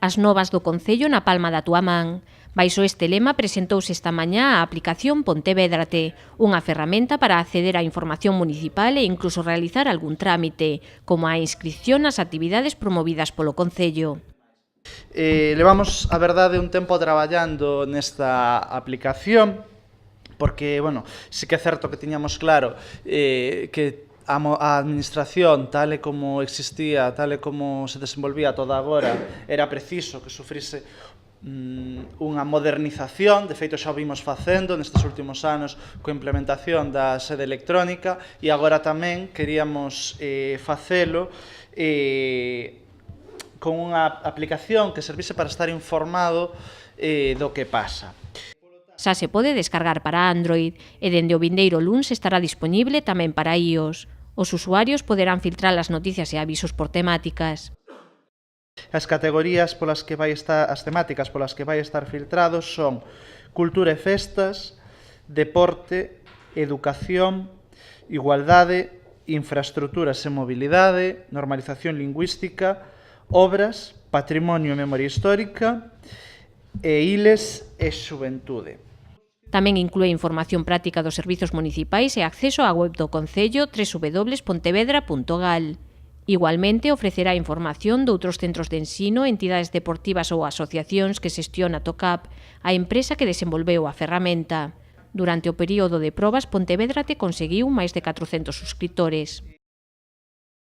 As novas do Concello na palma da túa man. Baixo este lema presentouse esta mañá a aplicación Pontevédrate, unha ferramenta para acceder á información municipal e incluso realizar algún trámite, como a inscripción nas actividades promovidas polo Concello. Levamos, a verdade, un tempo traballando nesta aplicación, porque, bueno, sí que é certo que tiñamos claro que a administración, tal e como existía, tal e como se desenvolvía toda agora, era preciso que sufrise unha modernización. De feito, xa o vimos facendo nestes últimos anos coa implementación da sede electrónica, e agora tamén queríamos facelo con unha aplicación que servise para estar informado do que pasa. Xa se pode descargar para Android e dende o vindeiro luns estará dispoñible tamén para iOS. Os usuarios poderán filtrar as noticias e avisos por temáticas. As categorías polas que vai estar, as temáticas polas que vai estar filtrados son cultura e festas, deporte, educación, igualdade, infraestruturas e mobilidade, normalización lingüística, obras, patrimonio e memoria histórica, e iles e xuventude. Tamén inclúe información práctica dos servizos municipais e acceso á web do Concello www.pontevedra.gal. Igualmente, ofrecerá información doutros centros de ensino, entidades deportivas ou asociacións que xestiona TOCAP, a empresa que desenvolveu a ferramenta. Durante o período de probas, Pontevédrate conseguiu máis de 400 suscriptores.